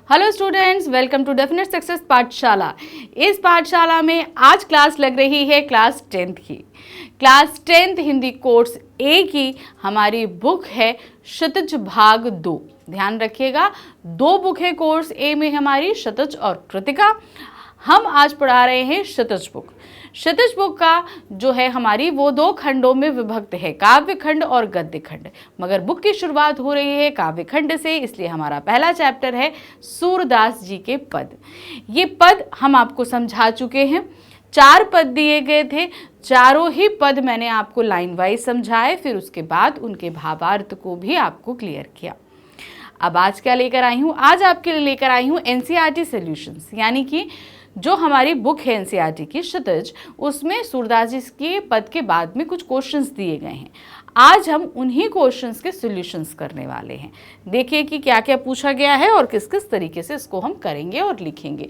Hello students, welcome to Definite Success Pathshala. इस पाठशाला में आज क्लास लग रही है क्लास 10th की। क्लास 10th हिंदी कोर्स ए की हमारी बुक है क्षितिज भाग 2। ध्यान रखिएगा, 2 बुक है कोर्स ए में हमारी, क्षितिज और कृतिका। हम आज पढ़ा रहे हैं क्षितिज बुक। क्षितिज बुक का जो है हमारी वो 2 खंडों में विभक्त है, काव्य खंड और गद्य खंड। मगर बुक की शुरुआत हो रही है काव्य खंड से, इसलिए हमारा पहला चैप्टर है सूरदास जी के पद। ये पद हम आपको समझा चुके हैं। 4 पद दिए गए थे, चारों ही पद मैंने आपको लाइन वाइज समझाए, फिर उसके बाद उनके भावार्थ को भी आपको क्लियर किया। अब आज क्या लेकर आई हूँ? आज आपके लिए लेकर आई हूँ एनसीईआरटी सॉल्यूशंस, यानी कि जो हमारी बुक है एनसीईआरटी की क्षितिज, उसमें सूरदास जी के पद के बाद में कुछ क्वेश्चंस दिए गए हैं। आज हम उन्हीं क्वेश्चंस के सॉल्यूशंस करने वाले हैं। देखिए कि क्या क्या पूछा गया है और किस किस तरीके से इसको हम करेंगे और लिखेंगे।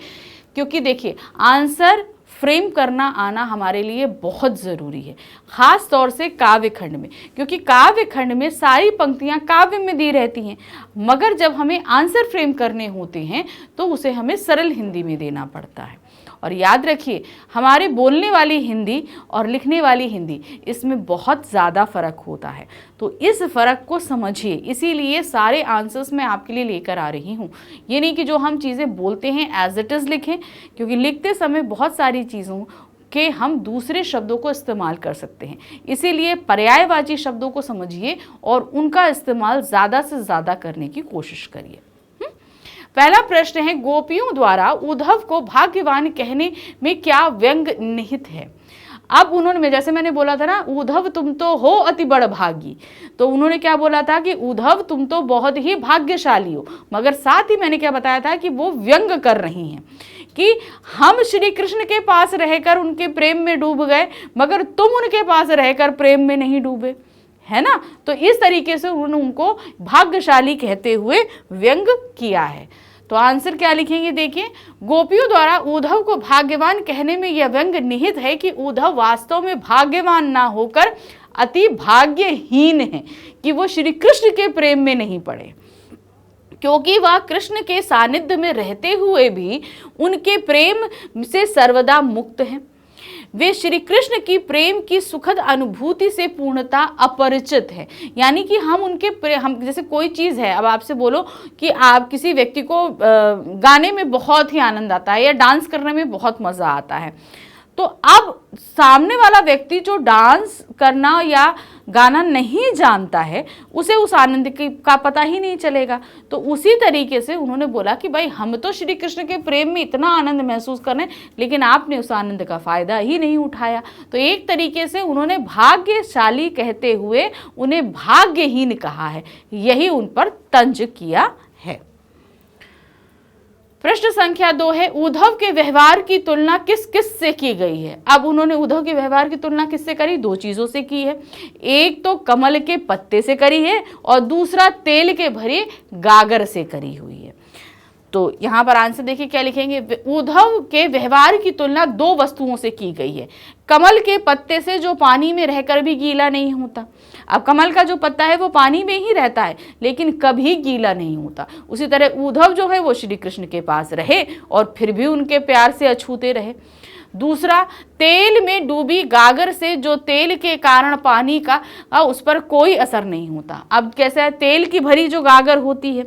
क्योंकि देखिए, आंसर फ्रेम करना आना हमारे लिए बहुत ज़रूरी है, ख़ास तौर से काव्य खंड में, क्योंकि काव्य खंड में सारी पंक्तियाँ काव्य में दी रहती हैं, मगर जब हमें आंसर फ्रेम करने होते हैं तो उसे हमें सरल हिंदी में देना पड़ता है। और याद रखिए, हमारे बोलने वाली हिंदी और लिखने वाली हिंदी, इसमें बहुत ज़्यादा फ़र्क होता है। तो इस फ़र्क को समझिए, इसीलिए सारे आंसर्स मैं आपके लिए लेकर आ रही हूँ। ये नहीं कि जो हम चीज़ें बोलते हैं एज इट इज़ लिखें, क्योंकि लिखते समय बहुत सारी चीज़ों के हम दूसरे शब्दों को इस्तेमाल कर सकते हैं। इसीलिए पर्यायवाची शब्दों को समझिए और उनका इस्तेमाल ज़्यादा से ज़्यादा करने की कोशिश करिए। पहला प्रश्न है, गोपियों द्वारा उद्धव को भाग्यवान कहने में क्या व्यंग निहित है? अब उन्होंने, जैसे मैंने बोला था ना, उद्धव तुम तो हो अति बड़ भागी, तो उन्होंने क्या बोला था कि उद्धव तुम तो बहुत ही भाग्यशाली हो, मगर साथ ही मैंने क्या बताया था कि वो व्यंग कर रही हैं कि हम श्री कृष्ण के पास रहकर उनके प्रेम में डूब गए, मगर तुम उनके पास रहकर प्रेम में नहीं डूबे, है ना। तो इस तरीके से उन्होंने उनको भाग्यशाली कहते हुए व्यंग किया है। तो आंसर क्या लिखेंगे? देखिए, गोपियों द्वारा उद्धव को भाग्यवान कहने में यह व्यंग निहित है कि उद्धव वास्तव में भाग्यवान ना होकर अति भाग्यहीन है कि वो श्री कृष्ण के प्रेम में नहीं पड़े, क्योंकि वह कृष्ण के सानिध्य में रहते हुए भी उनके प्रेम से सर्वदा मुक्त हैं। वे श्री कृष्ण की प्रेम की सुखद अनुभूति से पूर्णता अपरिचित है। यानी कि हम उनके हम जैसे कोई चीज़ है, अब आपसे बोलो कि आप किसी व्यक्ति को गाने में बहुत ही आनंद आता है या डांस करने में बहुत मज़ा आता है, तो अब सामने वाला व्यक्ति जो डांस करना या गाना नहीं जानता है, उसे उस आनंद का पता ही नहीं चलेगा। तो उसी तरीके से उन्होंने बोला कि भाई, हम तो श्री कृष्ण के प्रेम में इतना आनंद महसूस कर रहे हैं, लेकिन आपने उस आनंद का फ़ायदा ही नहीं उठाया। तो एक तरीके से उन्होंने भाग्यशाली कहते हुए उन्हें भाग्यहीन कहा है, यही उन पर तंज किया है। प्रश्न संख्या 2 है, उद्धव के व्यवहार की तुलना किस किस से की गई है? अब उन्होंने उद्धव के व्यवहार की तुलना किससे करी? 2 चीज़ों से की है। एक तो कमल के पत्ते से करी है और दूसरा तेल के भरे गागर से करी हुई है। तो यहाँ पर आंसर देखिए क्या लिखेंगे? उद्धव के व्यवहार की तुलना 2 वस्तुओं से की गई है। कमल के पत्ते से, जो पानी में रहकर भी गीला नहीं होता। अब कमल का जो पत्ता है वो पानी में ही रहता है, लेकिन कभी गीला नहीं होता। उसी तरह उद्धव जो है वो श्री कृष्ण के पास रहे और फिर भी उनके प्यार से अछूते रहे। दूसरा, तेल में डूबी गागर से, जो तेल के कारण पानी का उस पर कोई असर नहीं होता। अब कैसा है, तेल की भरी जो गागर होती है,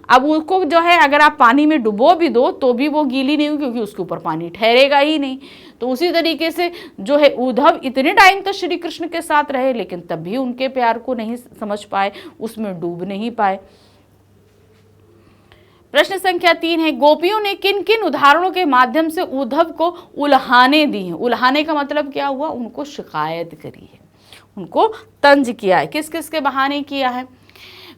अब उसको जो है अगर आप पानी में डुबो भी दो तो भी वो गीली नहीं होगी, क्योंकि उसके ऊपर पानी ठहरेगा ही नहीं। तो उसी तरीके से जो है उद्धव इतने टाइम तक श्री कृष्ण के साथ रहे, लेकिन तब भी उनके प्यार को नहीं समझ पाए, उसमें डूब नहीं पाए। प्रश्न संख्या 3 है, गोपियों ने किन किन उदाहरणों के माध्यम से उद्धव को उल्हाने दी हैं? उल्हाने का मतलब क्या हुआ? उनको शिकायत करी है, उनको तंज किया है। किस किस के बहाने किया है?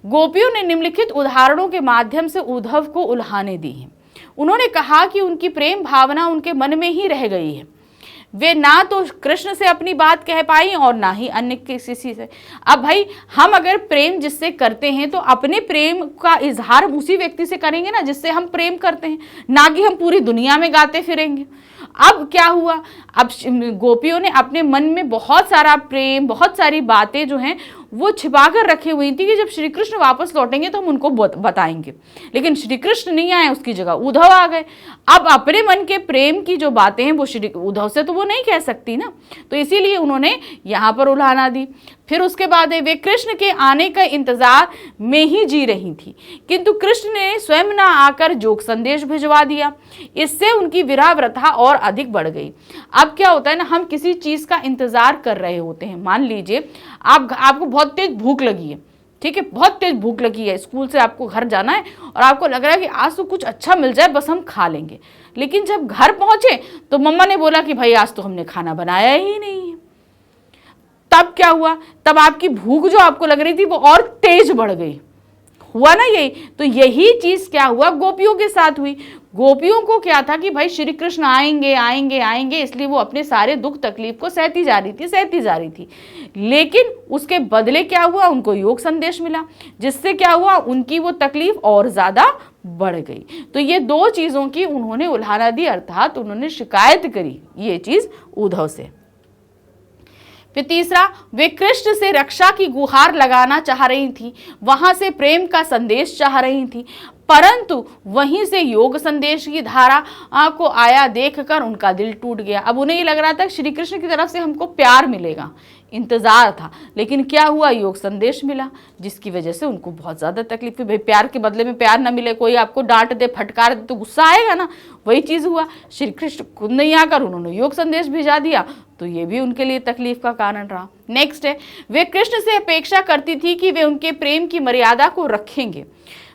गोपियों ने निम्नलिखित उदाहरणों के माध्यम से उद्धव को उल्हाने दी हैं। उन्होंने कहा कि उनकी प्रेम भावना उनके मन में ही रह गई है। वे ना तो कृष्ण से अपनी बात कह पाई और ना ही अन्य किसी से। अब भाई, हम अगर प्रेम जिससे करते हैं तो अपने प्रेम का इजहार उसी व्यक्ति से करेंगे ना जिससे हम प्रेम करते हैं, ना कि हम पूरी दुनिया में गाते फिरेंगे। अब क्या हुआ, अब गोपियों ने अपने मन में बहुत सारा प्रेम, बहुत सारी बातें जो हैं वो छिपा कर रखी हुई थी कि जब श्री कृष्ण वापस लौटेंगे तो हम उनको बताएंगे। लेकिन श्री कृष्ण नहीं आए, उसकी जगह उद्धव आ गए। अब अपने मन के प्रेम की जो बातें हैं वो श्री उद्धव से तो वो नहीं कह सकती ना, तो इसीलिए उन्होंने यहाँ पर उल्हाना दी। फिर उसके बाद वे कृष्ण के आने का इंतजार में ही जी रही थी, किंतु कृष्ण ने स्वयं ना आकर जोग संदेश भिजवा दिया। इससे उनकी विरह व्यथा और अधिक बढ़ गई। अब क्या होता है ना, हम किसी चीज का इंतजार कर रहे होते हैं। मान लीजिए आपको बहुत तेज भूख लगी है, ठीक है, बहुत तेज भूख लगी है, स्कूल से आपको घर जाना है और आपको लग रहा है कि आज तो कुछ अच्छा मिल जाए, बस हम खा लेंगे। लेकिन जब घर पहुंचे तो मम्मा ने बोला कि भाई आज तो हमने खाना बनाया ही नहीं है। तब क्या हुआ, तब आपकी भूख जो आपको लग रही थी वो और तेज बढ़ गई। हुआ ना यही, तो यही चीज क्या हुआ गोपियों के साथ हुई। गोपियों को क्या था कि भाई श्री कृष्ण आएंगे आएंगे आएंगे, इसलिए वो अपने सारे दुख तकलीफ को सहती जा रही थी। लेकिन उसके बदले क्या हुआ, उनको योग संदेश मिला, जिससे क्या हुआ, उनकी वो तकलीफ और ज्यादा बढ़ गई। तो ये दो चीजों की उन्होंने उल्हाना दी, अर्थात उन्होंने शिकायत करी ये चीज उद्धव से। फिर तीसरा, वे कृष्ण से रक्षा की गुहार लगाना चाह रही थी, वहां से प्रेम का संदेश चाह रही थी, परंतु वहीं से योग संदेश की धारा को आया देखकर उनका दिल टूट गया। अब उन्हें ये लग रहा था श्री कृष्ण की तरफ से हमको प्यार मिलेगा, इंतजार था, लेकिन क्या हुआ, योग संदेश मिला, जिसकी वजह से उनको बहुत ज्यादा तकलीफ हुई। भाई प्यार के बदले में प्यार ना मिले, कोई आपको डांट दे, फटकार दे तो गुस्सा आएगा ना, वही चीज हुआ। श्री कृष्ण खुद नहीं आकर उन्होंने योग संदेश भिजा दिया, तो ये भी उनके लिए तकलीफ का कारण रहा। नेक्स्ट है, वे कृष्ण से अपेक्षा करती थी कि वे उनके प्रेम की मर्यादा को रखेंगे,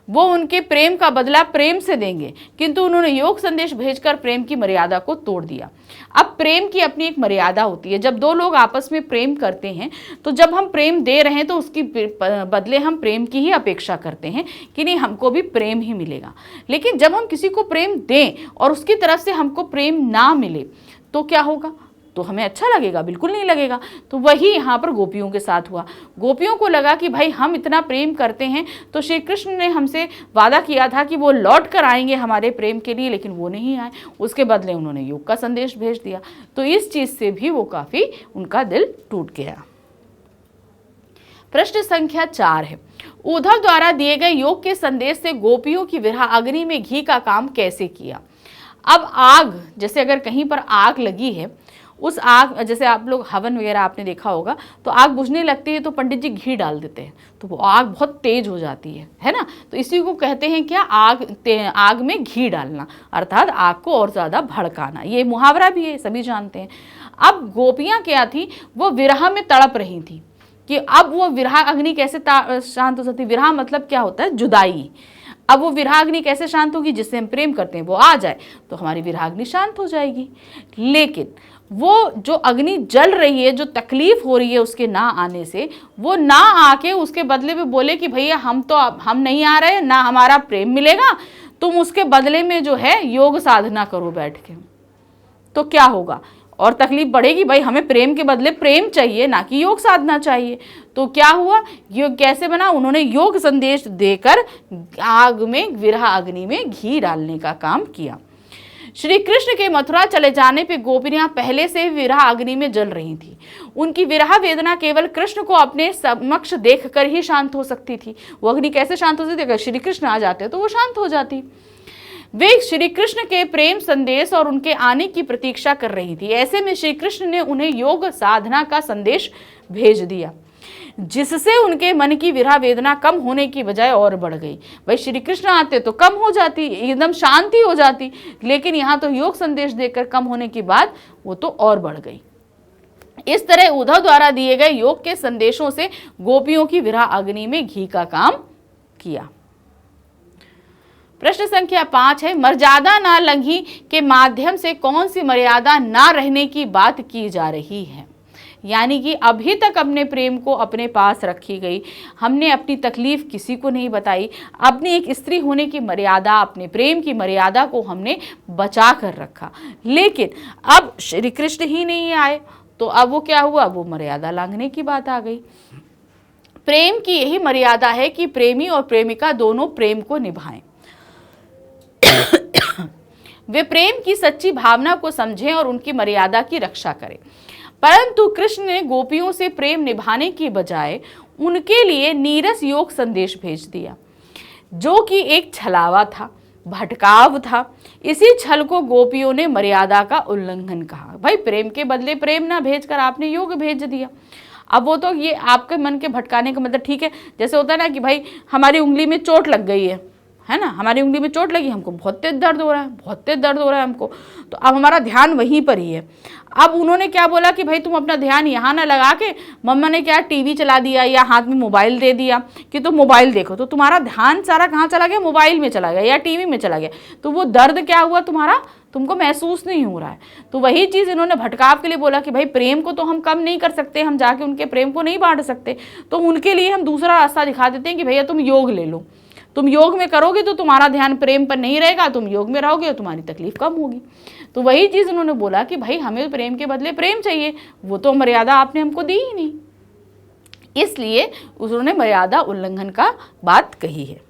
वो उनके प्रेम का बदला प्रेम से देंगे, किंतु उन्होंने योग संदेश भेजकर प्रेम की मर्यादा को तोड़ दिया। अब प्रेम की अपनी एक मर्यादा होती है। जब दो लोग आपस में प्रेम करते हैं तो जब हम प्रेम दे रहे हैं तो उसकी बदले हम प्रेम की ही अपेक्षा करते हैं कि नहीं हमको भी प्रेम ही मिलेगा। लेकिन जब हम किसी को प्रेम दें और उसकी तरफ से हमको प्रेम ना मिले तो क्या होगा, तो हमें अच्छा लगेगा, बिल्कुल नहीं लगेगा। तो वही यहाँ पर गोपियों के साथ हुआ। गोपियों को लगा कि भाई हम इतना प्रेम करते हैं तो श्री कृष्ण ने हमसे वादा किया था कि वो लौट कर आएंगे हमारे प्रेम के लिए, लेकिन वो नहीं आए, उसके बदले उन्होंने योग का संदेश भेज दिया। तो इस चीज से भी वो काफी उनका दिल टूट गया। प्रश्न संख्या 4 है, उद्धव द्वारा दिए गए योग के संदेश से गोपियों की विरह अग्नि में घी का काम कैसे किया। अब आग, जैसे अगर कहीं पर आग लगी है, उस आग, जैसे आप लोग हवन वगैरह आपने देखा होगा, तो आग बुझने लगती है तो पंडित जी घी डाल देते हैं तो वो आग बहुत तेज हो जाती है ना। तो इसी को कहते हैं क्या, आग में घी डालना, अर्थात आग को और ज्यादा भड़काना। ये मुहावरा भी है, सभी जानते हैं। अब गोपियां क्या थी, वो विरह में तड़प रही थी कि अब वो विरह अग्नि कैसे शांत हो सकती। विरह मतलब क्या होता है, जुदाई। अब वो विरहाग्नि कैसे शांत होगी, जिससे हम प्रेम करते हैं वो आ जाए तो हमारी विरहाग्नि शांत हो जाएगी। लेकिन वो जो अग्नि जल रही है, जो तकलीफ हो रही है उसके ना आने से, वो ना आके उसके बदले में बोले कि भैया हम नहीं आ रहे, ना हमारा प्रेम मिलेगा, तुम उसके बदले में जो है योग साधना करो बैठ के, तो क्या होगा, और तकलीफ बढ़ेगी। भाई हमें प्रेम के बदले प्रेम चाहिए, ना कि योग साधना चाहिए। तो क्या हुआ, योग कैसे बना, उन्होंने योग संदेश देकर आग में, विरह अग्नि में घी डालने का काम किया। श्री कृष्ण के मथुरा चले जाने पे गोपियां पहले से विरह अग्नि में जल रही थी। उनकी विरह वेदना केवल कृष्ण को अपने समक्ष देखकर ही शांत हो सकती थी। वो अग्नि कैसे शांत हो सकती, अगर श्री कृष्ण आ जाते तो वो शांत हो जाती। वे श्री कृष्ण के प्रेम संदेश और उनके आने की प्रतीक्षा कर रही थी। ऐसे में श्री कृष्ण ने उन्हें योग साधना का संदेश भेज दिया, जिससे उनके मन की विरह वेदना कम होने की बजाय और बढ़ गई। भाई श्री कृष्ण आते तो कम हो जाती, एकदम शांति हो जाती, लेकिन यहाँ तो योग संदेश देकर कम होने के बाद वो तो और बढ़ गई। इस तरह उद्धव द्वारा दिए गए योग के संदेशों से गोपियों की विरह अग्नि में घी का काम किया। प्रश्न संख्या 5 है, मर्यादा ना लंघी के माध्यम से कौन सी मर्यादा ना रहने की बात की जा रही है। यानी कि अभी तक अपने प्रेम को अपने पास रखी गई, हमने अपनी तकलीफ किसी को नहीं बताई, अपनी एक स्त्री होने की मर्यादा, अपने प्रेम की मर्यादा को हमने बचा कर रखा। लेकिन अब श्री कृष्ण ही नहीं आए तो अब वो क्या हुआ, वो मर्यादा लांघने की बात आ गई। प्रेम की यही मर्यादा है कि प्रेमी और प्रेमिका दोनों प्रेम को निभाएं। वे प्रेम की सच्ची भावना को समझें और उनकी मर्यादा की रक्षा करें। परंतु कृष्ण ने गोपियों से प्रेम निभाने की बजाय उनके लिए नीरस योग संदेश भेज दिया, जो कि एक छलावा था, भटकाव था। इसी छल को गोपियों ने मर्यादा का उल्लंघन कहा। भाई प्रेम के बदले प्रेम ना भेजकर आपने योग भेज दिया। अब वो तो ये आपके मन के भटकाने का मतलब, ठीक है, जैसे होता है ना कि भाई हमारी उंगली में चोट लग गई है ना, हमारी उंगली में चोट लगी, हमको बहुत तेज दर्द हो रहा है, बहुत तेज दर्द हो रहा है हमको, तो अब हमारा ध्यान वहीं पर ही है। अब उन्होंने क्या बोला कि भाई तुम अपना ध्यान यहाँ ना लगा के, मम्मा ने क्या टीवी चला दिया या हाथ में मोबाइल दे दिया कि तुम मोबाइल देखो, तो तुम्हारा ध्यान सारा कहाँ चला गया, मोबाइल में चला गया या टीवी में चला गया, तो वो दर्द क्या हुआ तुम्हारा, तुमको महसूस नहीं हो रहा है। तो वही चीज़ इन्होंने भटकाव के लिए बोला कि भाई प्रेम को तो हम कम नहीं कर सकते, हम जाके उनके प्रेम को नहीं बांट सकते, तो उनके लिए हम दूसरा रास्ता दिखा देते हैं कि भैया तुम योग ले लो, तुम योग में करोगे तो तुम्हारा ध्यान प्रेम पर नहीं रहेगा, तुम योग में रहोगे तो तुम्हारी तकलीफ कम होगी। तो वही चीज़ उन्होंने बोला कि भाई हमें प्रेम के बदले प्रेम चाहिए, वो तो मर्यादा आपने हमको दी ही नहीं, इसलिए उन्होंने मर्यादा उल्लंघन का बात कही है।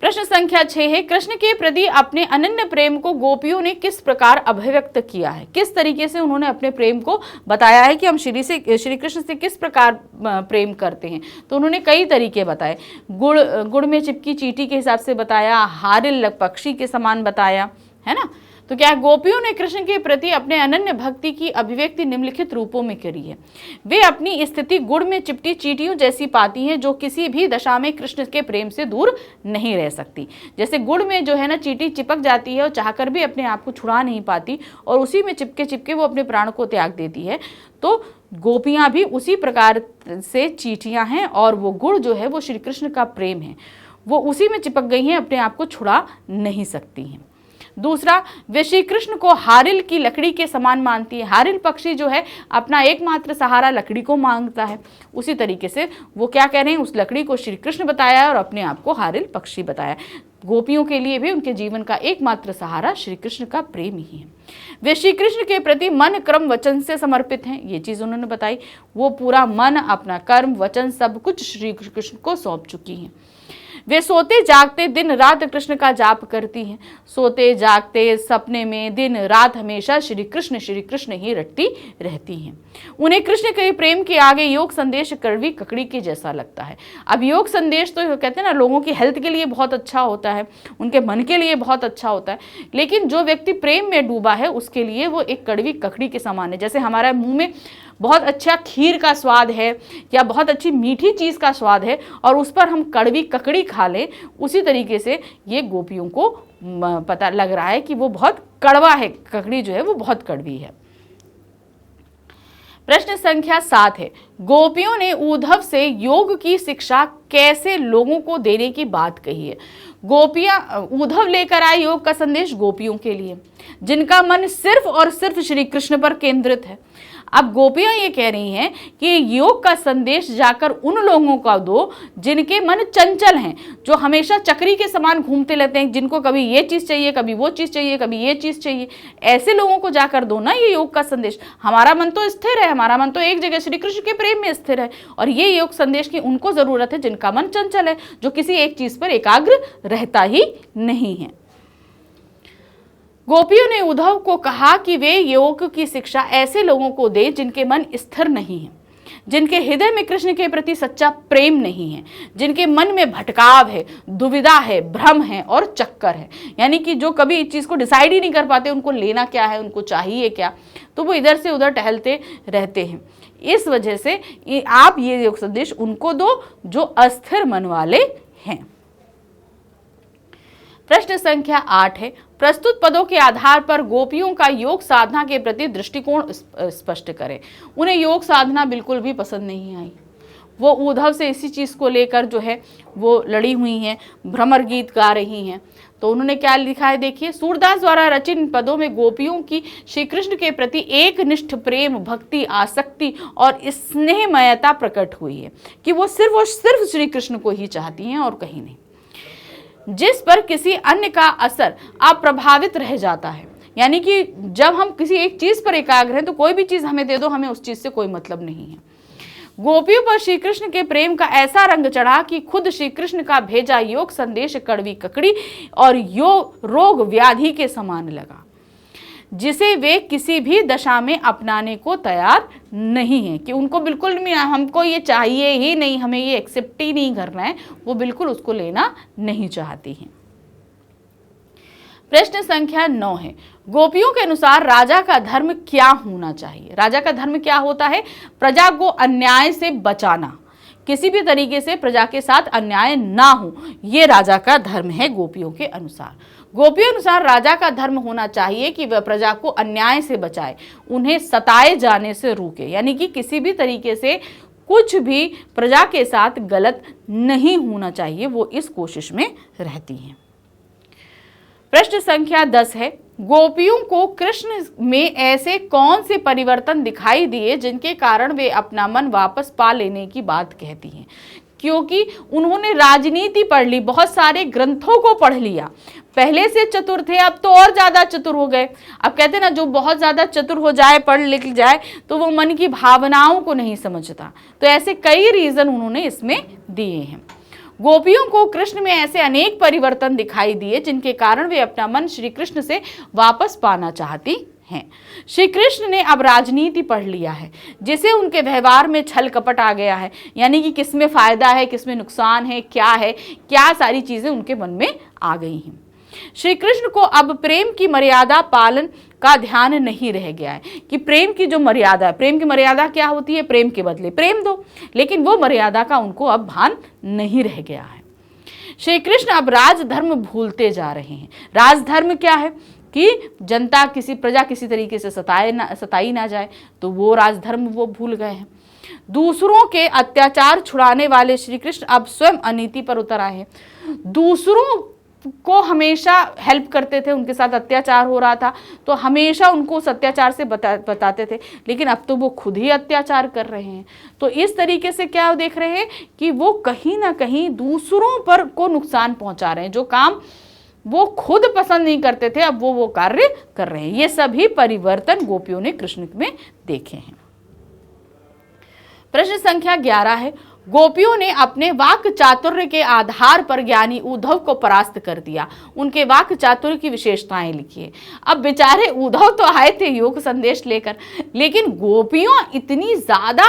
प्रश्न संख्या 6 है, कृष्ण के प्रति अपने अनन्य प्रेम को गोपियों ने किस प्रकार अभिव्यक्त किया है? किस तरीके से उन्होंने अपने प्रेम को बताया है कि हम श्री कृष्ण से किस प्रकार प्रेम करते हैं? तो उन्होंने कई तरीके बताए। गुड़ में चिपकी चींटी के हिसाब से बताया, हारिल पक्षी के समान बताया, है ना। तो क्या गोपियों ने कृष्ण के प्रति अपने अनन्य भक्ति की अभिव्यक्ति निम्नलिखित रूपों में करी है। वे अपनी स्थिति गुड़ में चिपटी चींटियों जैसी पाती हैं, जो किसी भी दशा में कृष्ण के प्रेम से दूर नहीं रह सकती। जैसे गुड़ में जो है ना चींटी चिपक जाती है और चाहकर भी अपने आप को छुड़ा नहीं पाती और उसी में चिपके चिपके वो अपने प्राण को त्याग देती है, तो गोपियाँ भी उसी प्रकार से चींटियाँ हैं और वो गुड़ जो है वो श्री कृष्ण का प्रेम है, वो उसी में चिपक गई हैं, अपने आप को छुड़ा नहीं सकती हैं। दूसरा, वे श्री कृष्ण को हारिल की लकड़ी के समान मानती है। हारिल पक्षी जो है अपना एकमात्र सहारा लकड़ी को मांगता है, उसी तरीके से वो क्या कह रहे हैं, उस लकड़ी को श्री कृष्ण बताया और अपने आप को हारिल पक्षी बताया। गोपियों के लिए भी उनके जीवन का एकमात्र सहारा श्री कृष्ण का प्रेम ही है। वे श्री कृष्ण के प्रति मन कर्म वचन से समर्पित हैं, ये चीज़ उन्होंने बताई। वो पूरा मन, अपना कर्म, वचन सब कुछ श्री कृष्ण को सौंप चुकी हैं। वे सोते जागते दिन रात कृष्ण का जाप करती हैं। सोते जागते सपने में दिन रात हमेशा श्री कृष्ण ही रटती रहती हैं। उन्हें कृष्ण के प्रेम के आगे योग संदेश कड़वी ककड़ी के जैसा लगता है। अब योग संदेश तो कहते हैं ना, लोगों की हेल्थ के लिए बहुत अच्छा होता है, उनके मन के लिए बहुत अच्छा होता है, लेकिन जो व्यक्ति प्रेम में डूबा है उसके लिए वो एक कड़वी ककड़ी के समान है। जैसे हमारा मुंह में बहुत अच्छा खीर का स्वाद है या बहुत अच्छी मीठी चीज़ का स्वाद है और उस पर हम कड़वी ककड़ी खा लें, उसी तरीके से ये गोपियों को पता लग रहा है कि वो बहुत कड़वा है, ककड़ी जो है वो बहुत कड़वी है। प्रश्न संख्या 7 है, गोपियों ने उद्धव से योग की शिक्षा कैसे लोगों को देने की बात कही है। गोपियां, उद्धव लेकर आए योग का संदेश गोपियों के लिए, जिनका मन सिर्फ और सिर्फ श्री कृष्ण पर केंद्रित है। अब गोपियां ये कह रही हैं कि योग का संदेश जाकर उन लोगों को दो जिनके मन चंचल हैं, जो हमेशा चक्री के समान घूमते रहते हैं, जिनको कभी ये चीज़ चाहिए, कभी वो चीज़ चाहिए, कभी ये चीज़ चाहिए। ऐसे लोगों को जाकर दो ना ये योग का संदेश। हमारा मन तो स्थिर है, हमारा मन तो एक जगह श्री कृष्ण के प्रेम में स्थिर है, और ये योग संदेश की उनको ज़रूरत है जिनका मन चंचल है, जो किसी एक चीज़ पर एकाग्र रहता ही नहीं है। गोपियों ने उद्धव को कहा कि वे योग की शिक्षा ऐसे लोगों को दे जिनके मन स्थिर नहीं है, जिनके हृदय में कृष्ण के प्रति सच्चा प्रेम नहीं है, जिनके मन में भटकाव है, दुविधा है, भ्रम है और चक्कर है। यानी कि जो कभी इस चीज़ को डिसाइड ही नहीं कर पाते, उनको लेना क्या है, उनको चाहिए क्या, तो वो इधर से उधर टहलते रहते हैं। इस वजह से आप ये योग संदेश उनको दो जो अस्थिर मन वाले हैं। प्रश्न संख्या 8 है, प्रस्तुत पदों के आधार पर गोपियों का योग साधना के प्रति दृष्टिकोण स्पष्ट करें। उन्हें योग साधना बिल्कुल भी पसंद नहीं आई। वो उद्धव से इसी चीज़ को लेकर जो है वो लड़ी हुई हैं, भ्रमर गीत गा रही हैं। तो उन्होंने क्या लिखा है, देखिए, सूरदास द्वारा रचित इन पदों में गोपियों की श्री कृष्ण के प्रति एक निष्ठ प्रेम, भक्ति, आसक्ति और स्नेहमयता प्रकट हुई है कि वो सिर्फ श्री कृष्ण को ही चाहती हैं और कहीं नहीं, जिस पर किसी अन्य का असर अप्रभावित रह जाता है। यानी कि जब हम किसी एक चीज़ पर एकाग्र हैं तो कोई भी चीज़ हमें दे दो, हमें उस चीज़ से कोई मतलब नहीं है। गोपियों पर श्री कृष्ण के प्रेम का ऐसा रंग चढ़ा कि खुद श्री कृष्ण का भेजा योग संदेश कड़वी ककड़ी और रोग व्याधि के समान लगा, जिसे वे किसी भी दशा में अपनाने को तैयार नहीं है, कि उनको बिल्कुल भी हमको ये चाहिए ही नहीं, हमें ये एक्सेप्ट ही नहीं करना है, वो बिल्कुल उसको लेना नहीं चाहती हैं। प्रश्न संख्या 9 है, गोपियों के अनुसार राजा का धर्म क्या होना चाहिए? राजा का धर्म क्या होता है? प्रजा को अन्याय से बचाना, किसी भी तरीके से प्रजा के साथ अन्याय ना हो, ये राजा का धर्म है गोपियों के अनुसार। गोपियों अनुसार राजा का धर्म होना चाहिए कि वह प्रजा को अन्याय से बचाए, उन्हें सताए जाने से रोके, यानी कि किसी भी तरीके से कुछ भी प्रजा के साथ गलत नहीं होना चाहिए, वो इस कोशिश में रहती हैं। प्रश्न संख्या 10 है, गोपियों को कृष्ण में ऐसे कौन से परिवर्तन दिखाई दिए जिनके कारण वे अपना मन वापस पा लेने की बात कहती हैं? क्योंकि उन्होंने राजनीति पढ़ ली, बहुत सारे ग्रंथों को पढ़ लिया, पहले से चतुर थे, अब तो और ज्यादा चतुर हो गए। अब कहते ना, जो बहुत ज्यादा चतुर हो जाए, पढ़ लिख जाए, तो वो मन की भावनाओं को नहीं समझता। तो ऐसे कई रीजन उन्होंने इसमें दिए हैं। गोपियों को कृष्ण में ऐसे अनेक परिवर्तन दिखाई दिए जिनके कारण वे अपना मन श्री कृष्ण से वापस पाना चाहती हैं। श्री कृष्ण ने अब राजनीति पढ़ लिया है, जिसे उनके व्यवहार में छल कपट आ गया है, यानी कि किसमें फायदा है, किसमें नुकसान है, क्या सारी चीजें उनके मन में आ गई हैं। श्री कृष्ण को अब प्रेम की मर्यादा पालन का ध्यान नहीं रह गया है, कि प्रेम की जो मर्यादा है, प्रेम की मर्यादा क्या होती है? प्रेम के बदले प्रेम दो, लेकिन वो मर्यादा का उनको अब भान नहीं रह गया है। श्री कृष्ण अब राजधर्म भूलते जा रहे हैं। राजधर्म क्या है? कि जनता, प्रजा किसी तरीके से सताई ना जाए, तो वो राजधर्म वो भूल गए हैं। दूसरों के अत्याचार छुड़ाने वाले श्री कृष्ण अब स्वयं अनीति पर उतर आए हैं। दूसरों को हमेशा हेल्प करते थे, उनके साथ अत्याचार हो रहा था तो हमेशा उनको उस अत्याचार से बताते थे, लेकिन अब तो वो खुद ही अत्याचार कर रहे हैं। तो इस तरीके से क्या देख रहे हैं कि वो कहीं ना कहीं दूसरों पर को नुकसान पहुंचा रहे हैं। जो काम वो खुद पसंद नहीं करते थे, अब वो कार्य कर रहे हैं। ये सभी परिवर्तन गोपियों ने कृष्ण में देखे हैं। प्रश्न संख्या 11 है, गोपियों ने अपने वाक चातुर्य के आधार पर ज्ञानी उद्धव को परास्त कर दिया। उनके वाक चातुर्य की विशेषताएं लिखिए। अब बेचारे उद्धव तो आए थे योग संदेश लेकर, लेकिन गोपियां इतनी ज्यादा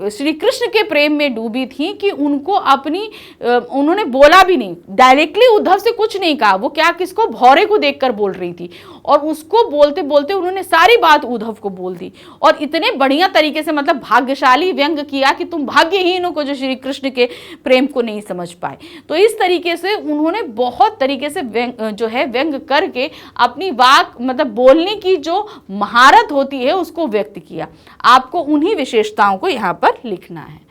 श्री कृष्ण के प्रेम में डूबी थी कि उनको उन्होंने बोला भी नहीं, डायरेक्टली उद्धव से कुछ नहीं कहा। वो क्या, किसको? भौरे को देखकर बोल रही थी, और उसको बोलते बोलते उन्होंने सारी बात उद्धव को बोल दी, और इतने बढ़िया तरीके से भाग्यशाली व्यंग किया कि तुम भाग्यहीनों को जो श्री कृष्ण के प्रेम को नहीं समझ पाए। तो इस तरीके से उन्होंने बहुत तरीके से व्यंग करके अपनी वाक बोलने की जो महारत होती है उसको व्यक्त किया। आपको उन्हीं विशेषताओं को यहाँ पर लिखना है।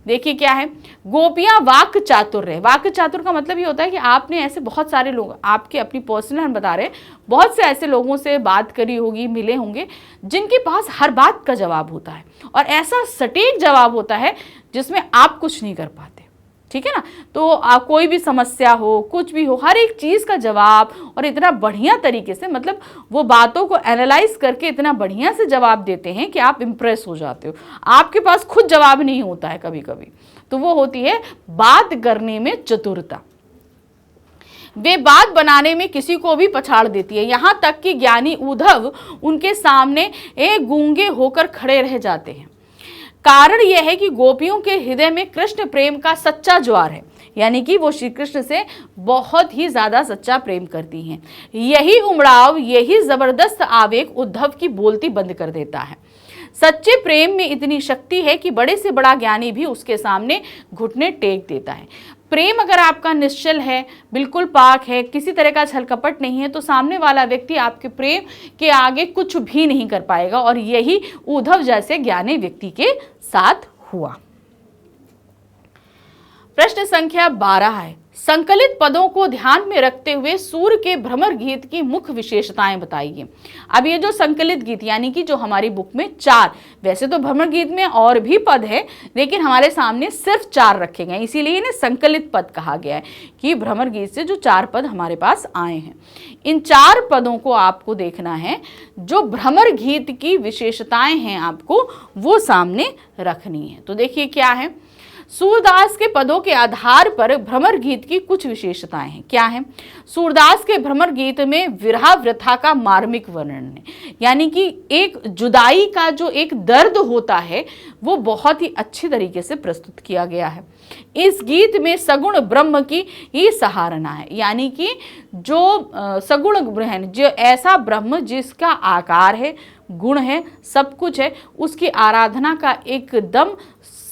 देखिए क्या है, गोपियां वाक चातुर्य। वाक चातुर्य का मतलब ये होता है कि आपने ऐसे बहुत सारे लोग, आपके अपनी पर्सनल हम बता रहे हैं, बहुत से ऐसे लोगों से बात करी होगी, मिले होंगे, जिनके पास हर बात का जवाब होता है, और ऐसा सटीक जवाब होता है जिसमें आप कुछ नहीं कर पाते। ठीक है ना? तो कोई भी समस्या हो, कुछ भी हो, हर एक चीज का जवाब, और इतना बढ़िया तरीके से वो बातों को एनालाइज करके इतना बढ़िया से जवाब देते हैं कि आप इम्प्रेस हो जाते हो। आपके पास खुद जवाब नहीं होता है कभी कभी, तो वो होती है बात करने में चतुरता। वे बात बनाने में किसी को भी पछाड़ देती है, यहाँ तक कि ज्ञानी उद्धव उनके सामने एक गूंगे होकर खड़े रह जाते हैं। कारण यह है कि गोपियों के हृदय में कृष्ण प्रेम का सच्चा ज्वार है, यानी कि वो श्री कृष्ण से बहुत ही ज्यादा सच्चा प्रेम करती हैं। यही उमड़ाव, यही जबरदस्त आवेग उद्धव की बोलती बंद कर देता है। सच्चे प्रेम में इतनी शक्ति है कि बड़े से बड़ा ज्ञानी भी उसके सामने घुटने टेक देता है। प्रेम अगर आपका निश्चल है, बिल्कुल पाक है, किसी तरह का छल कपट नहीं है, तो सामने वाला व्यक्ति आपके प्रेम के आगे कुछ भी नहीं कर पाएगा, और यही उद्धव जैसे ज्ञानी व्यक्ति के साथ हुआ। प्रश्न संख्या 12 है, संकलित पदों को ध्यान में रखते हुए सूर के भ्रमर गीत की मुख्य विशेषताएं बताइए। अब ये जो संकलित गीत यानी कि जो हमारी बुक में 4, वैसे तो भ्रमर गीत में और भी पद है लेकिन हमारे सामने सिर्फ 4 रखे गए, इसीलिए इन्हें संकलित पद कहा गया है कि भ्रमर गीत से जो 4 पद हमारे पास आए हैं, इन 4 पदों को आपको देखना है। जो भ्रमर गीत की विशेषताएं हैं आपको वो सामने रखनी है। तो देखिए क्या है, सूरदास के पदों के आधार पर भ्रमर गीत की कुछ विशेषताएं हैं। क्या है? सूरदास के भ्रमर गीत में विरह व्यथा का मार्मिक वर्णन है, यानी कि एक जुदाई का जो एक दर्द होता है वो बहुत ही अच्छी तरीके से प्रस्तुत किया गया है। इस गीत में सगुण ब्रह्म की ही सराहना है, यानी कि जो सगुण ब्रह्म, जो ऐसा ब्रह्म जिसका आकार है, गुण है, सब कुछ है, उसकी आराधना का एकदम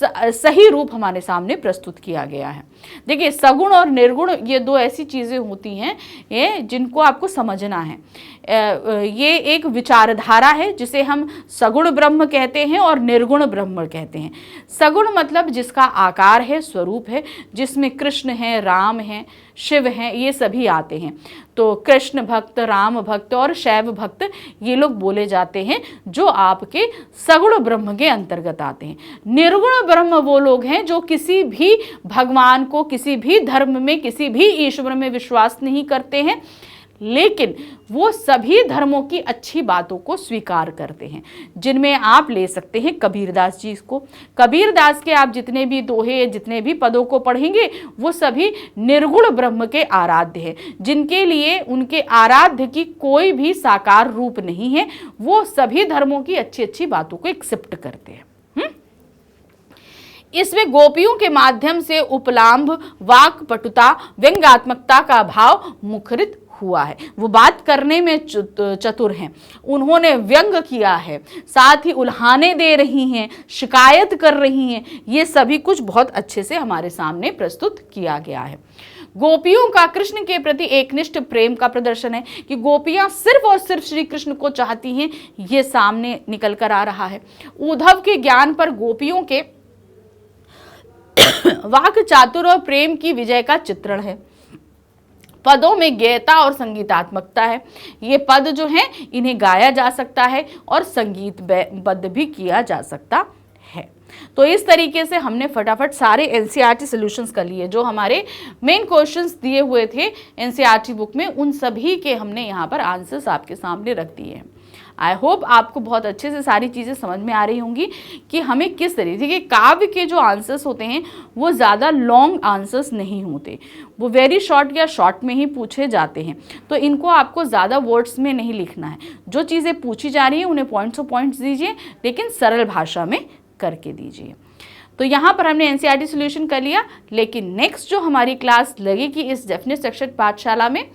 सही रूप हमारे सामने प्रस्तुत किया गया है। देखिए, सगुण और निर्गुण ये 2 ऐसी चीज़ें होती हैं ये जिनको आपको समझना है। ये एक विचारधारा है जिसे हम सगुण ब्रह्म कहते हैं और निर्गुण ब्रह्म कहते हैं। सगुण मतलब जिसका आकार है, स्वरूप है, जिसमें कृष्ण है, राम है, शिव हैं, ये सभी आते हैं। तो कृष्ण भक्त, राम भक्त और शैव भक्त ये लोग बोले जाते हैं जो आपके सगुण ब्रह्म के अंतर्गत आते हैं। निर्गुण ब्रह्म वो लोग हैं जो किसी भी भगवान को, किसी भी धर्म में, किसी भी ईश्वर में विश्वास नहीं करते हैं, लेकिन वो सभी धर्मों की अच्छी बातों को स्वीकार करते हैं, जिनमें आप ले सकते हैं कबीरदास जी को। कबीरदास के आप जितने भी दोहे, जितने भी पदों को पढ़ेंगे वो सभी निर्गुण ब्रह्म के आराध्य हैं, जिनके लिए उनके आराध्य की कोई भी साकार रूप नहीं है। वो सभी धर्मों की अच्छी अच्छी बातों को एक्सेप्ट करते हैं। इसमें गोपियों के माध्यम से उपलांभ, वाक पटुता, व्यंग्यात्मकता का भाव मुखरित हुआ है। वो बात करने में चतुर हैं, उन्होंने व्यंग किया है, साथ ही उल्हाने दे रही हैं, शिकायत कर रही हैं, ये सभी कुछ बहुत अच्छे से हमारे सामने प्रस्तुत किया गया है। गोपियों का कृष्ण के प्रति एकनिष्ठ प्रेम का प्रदर्शन है कि गोपियां सिर्फ और सिर्फ श्री कृष्ण को चाहती हैं, ये सामने निकल कर आ रहा है। उद्धव के ज्ञान पर गोपियों के वाक चातुर और प्रेम की विजय का चित्रण है। पदों में गेयता और संगीतात्मकता है। ये पद जो हैं इन्हें गाया जा सकता है और संगीतबद्ध भी किया जा सकता है। तो इस तरीके से हमने फटाफट सारे एनसीईआरटी सॉल्यूशंस कर लिए। जो हमारे मेन क्वेश्चंस दिए हुए थे एनसीईआरटी बुक में, उन सभी के हमने यहाँ पर आंसर्स आपके सामने रख दिए हैं। आई होप आपको बहुत अच्छे से सारी चीज़ें समझ में आ रही होंगी कि हमें किस तरीके के काव्य के जो आंसर्स होते हैं वो ज़्यादा लॉन्ग आंसर्स नहीं होते, वो वेरी शॉर्ट या शॉर्ट में ही पूछे जाते हैं। तो इनको आपको ज़्यादा वर्ड्स में नहीं लिखना है। जो चीज़ें पूछी जा रही हैं उन्हें पॉइंट्स ऑफ पॉइंट्स दीजिए, लेकिन सरल भाषा में करके दीजिए। तो यहाँ पर हमने एनसीईआरटी सॉल्यूशन कर लिया, लेकिन नेक्स्ट जो हमारी क्लास लगेगी इस डेफिनेट सेक्शन पाठशाला में,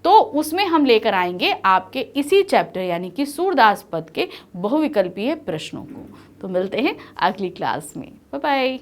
तो उसमें हम लेकर आएंगे आपके इसी चैप्टर यानी कि सूरदास पद के बहुविकल्पीय प्रश्नों को। तो मिलते हैं अगली क्लास में। Bye bye.